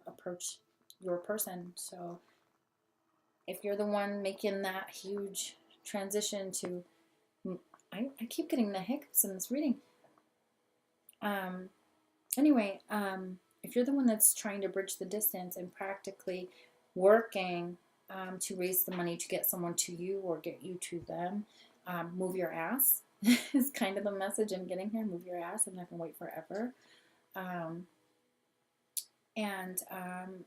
approach your person. So if you're the one making that huge transition to, I keep getting the hiccups in this reading. Anyway, if you're the one that's trying to bridge the distance and practically working to raise the money to get someone to you or get you to them, move your ass is kind of the message I'm getting here. Move your ass. I'm not going to wait forever. And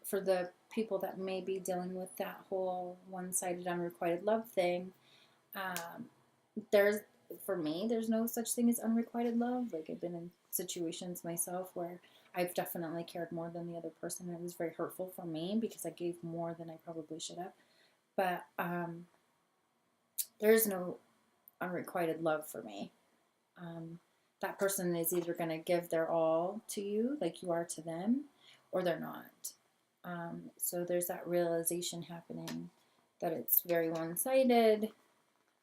for the people that may be dealing with that whole one-sided unrequited love thing, for me, there's no such thing as unrequited love. Like I've been in situations myself where I've definitely cared more than the other person. It was very hurtful for me because I gave more than I probably should have. But there is no unrequited love for me. That person is either going to give their all to you, like you are to them, or they're not. So there's that realization happening that it's very one-sided,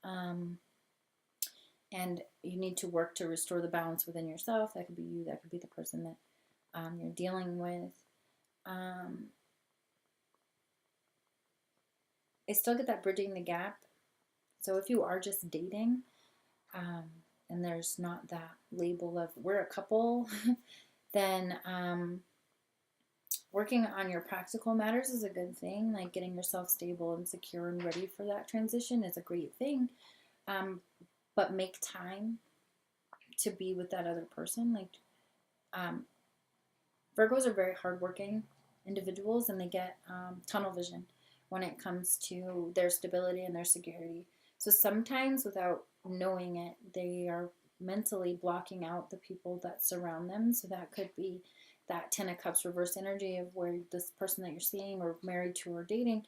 and you need to work to restore the balance within yourself. That could be you, that could be the person that you're dealing with. I still get that bridging the gap. So if you are just dating, and there's not that label of we're a couple, then working on your practical matters is a good thing. Like getting yourself stable and secure and ready for that transition is a great thing. But make time to be with that other person. Like Virgos are very hardworking individuals, and they get tunnel vision when it comes to their stability and their security. So sometimes without knowing it, they are mentally blocking out the people that surround them. So that could be that Ten of Cups reverse energy of where this person that you're seeing or married to or dating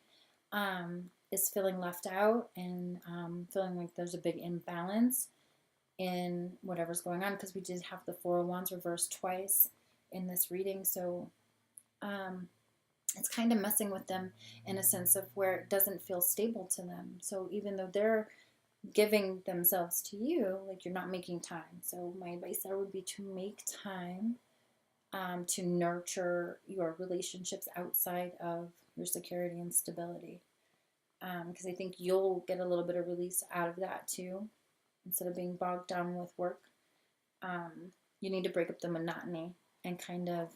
is feeling left out and feeling like there's a big imbalance in whatever's going on, because we did have the Four of Wands reversed twice in this reading. So it's kind of messing with them in a sense of where it doesn't feel stable to them. So even though they're giving themselves to you, like you're not making time. So my advice there would be to make time to nurture your relationships outside of your security and stability. Because I think you'll get a little bit of release out of that too. Instead of being bogged down with work, you need to break up the monotony and kind of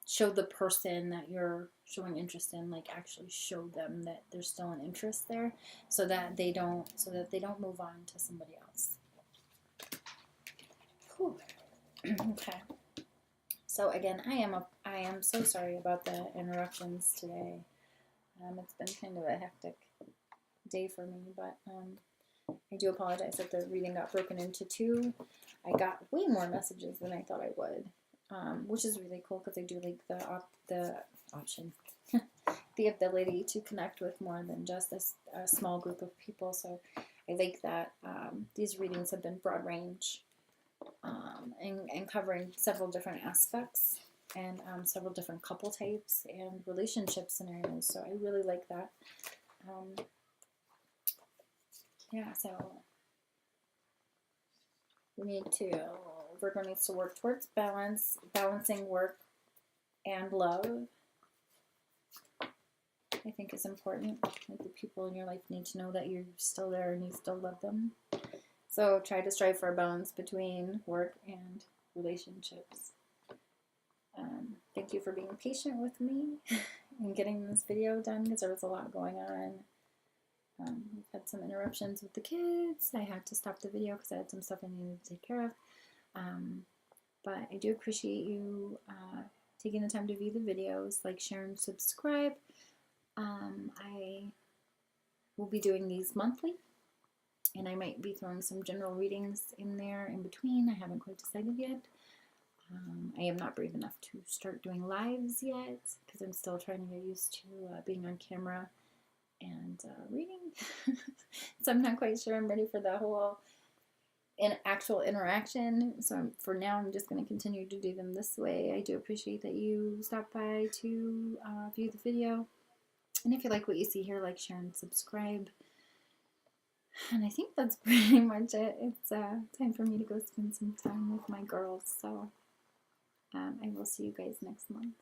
show the person that you're showing interest in, like actually show them that there's still an interest there, so that they don't move on to somebody else. Whew. Okay. So again, I am so sorry about the interruptions today. It's been kind of a hectic day for me, but I do apologize that the reading got broken into two. I got way more messages than I thought I would, which is really cool because I do like the option, the ability to connect with more than just a small group of people. So I like that these readings have been broad range and covering several different aspects and several different couple types and relationship scenarios. So I really like that. Yeah, so Virgo needs to work towards balancing work and love. I think is important. Like the people in your life need to know that you're still there and you still love them. So try to strive for a balance between work and relationships. Thank you for being patient with me and getting this video done because there was a lot going on. We've had some interruptions with the kids. I had to stop the video because I had some stuff I needed to take care of. But I do appreciate you taking the time to view the videos, like, share, and subscribe. I will be doing these monthly, and I might be throwing some general readings in there in between. I haven't quite decided yet. I am not brave enough to start doing lives yet because I'm still trying to get used to being on camera and reading. So I'm not quite sure I'm ready for the whole actual interaction. So for now, I'm just going to continue to do them this way. I do appreciate that you stopped by to view the video. And if you like what you see here, like, share, and subscribe. And I think that's pretty much it. It's time for me to go spend some time with my girls. So I will see you guys next month.